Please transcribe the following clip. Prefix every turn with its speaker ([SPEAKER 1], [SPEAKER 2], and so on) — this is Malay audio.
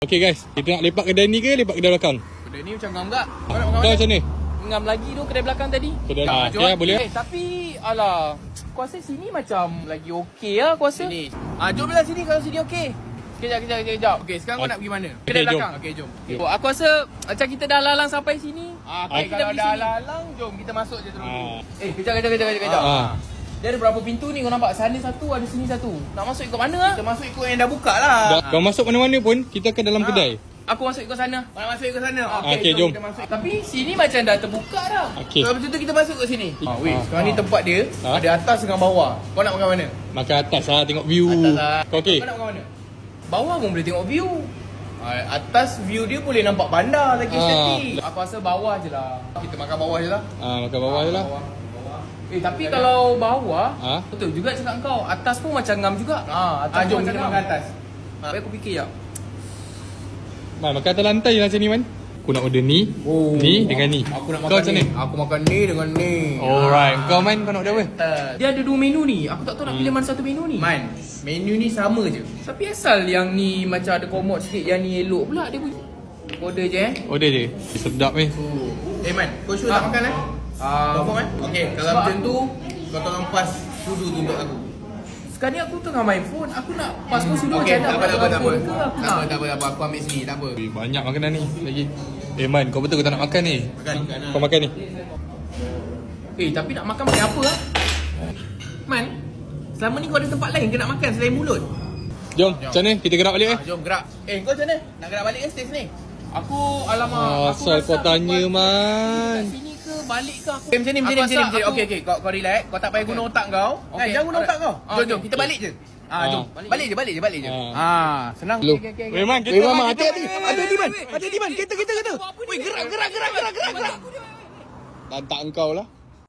[SPEAKER 1] Okay guys, kita nak lepak kedai ni ke lepak kedai belakang?
[SPEAKER 2] Kedai ni macam ngam tak?
[SPEAKER 1] Kau macam ni?
[SPEAKER 2] Ngam lagi tu kedai belakang tadi.
[SPEAKER 1] Kedai
[SPEAKER 2] jom.
[SPEAKER 1] okay, boleh.
[SPEAKER 2] Tapi alah, aku rasa sini macam lagi okey lah aku rasa. Sini. Jomlah sini kalau sini okey. Kejap. Okey, sekarang kau nak pergi mana? Kedai belakang. Okey, jom. Okay. Aku rasa macam kita dah lalang sampai sini. Okay, kalau dah lalang, jom kita masuk je terus. Kejap. Dia ada berapa pintu ni kau nampak? Sana satu, ada sini satu. Nak masuk ikut mana lah? Kita masuk ikut yang dah buka lah.
[SPEAKER 1] Kau masuk mana-mana pun, kita ke dalam kedai.
[SPEAKER 2] Aku masuk ikut sana. Kau nak masuk ikut sana?
[SPEAKER 1] Okey, jom.
[SPEAKER 2] Kita masuk. Tapi sini macam dah terbuka dah.
[SPEAKER 1] Okey.
[SPEAKER 2] Kalau macam tu kita masuk kat sini. Sekarang ni tempat dia ada atas dengan bawah. Kau nak makan mana?
[SPEAKER 1] Makan atas lah, tengok view.
[SPEAKER 2] Atas lah.
[SPEAKER 1] Kau okey?
[SPEAKER 2] Kau nak makan mana? Bawah pun boleh tengok view. Atas view dia boleh nampak bandar lagi estetik. Aku rasa bawah je lah. Kita makan bawah je lah.
[SPEAKER 1] Makan bawah je lah.
[SPEAKER 2] Tapi kalau bawah, betul juga cakap kau. Atas pun macam ngam juga. Atas jom kita makan atas. Tapi aku fikir jap.
[SPEAKER 1] Man, makan atas lantai lah macam ni, Man. Aku nak order ni, ni dengan ni.
[SPEAKER 2] Aku nak
[SPEAKER 1] kau
[SPEAKER 2] makan
[SPEAKER 1] macam
[SPEAKER 2] ni.
[SPEAKER 1] ni.
[SPEAKER 2] Aku makan ni dengan ni.
[SPEAKER 1] Alright, kau Man, kau nak order apa?
[SPEAKER 2] Dia ada 2 menu ni. Aku tak tahu nak pilih mana satu menu ni. Man, menu ni sama je. Tapi asal yang ni macam ada komod sikit, yang ni elok pula dia punya. Order je
[SPEAKER 1] Order je. Sedap ni.
[SPEAKER 2] Man, kau sure tak makan confirm Okay, kalau macam tu kau tolong pas sudu tu untuk aku. Sekarang ni aku tengah main phone. Aku nak pas kau sudu macam mana? Tak apa. Aku ambil sini, tak apa.
[SPEAKER 1] Banyak makanan ni lagi. Man, kau betul kau tak nak makan ni?
[SPEAKER 2] Makan.
[SPEAKER 1] Kau makan ni.
[SPEAKER 2] Tapi nak makan pakai apa lah? Man, selama ni kau ada tempat lain ke nak makan selain mulut?
[SPEAKER 1] Jom, macam mana? Kita gerak balik
[SPEAKER 2] Jom gerak. Kau macam mana? Nak gerak balik ke stage ni? Aku, alamak.
[SPEAKER 1] Asal kau tanya, Man.
[SPEAKER 2] Sini ke balik ke aku? Macam ni. Okay. Kau relax. Kau tak payah guna otak kau. Jangan guna otak kau. Jom. Kita balik je. Jom. Balik je. Senang.
[SPEAKER 1] Okay. Man, kita
[SPEAKER 2] Hati-hati, Man. Kereta.
[SPEAKER 1] lantak engkau lah.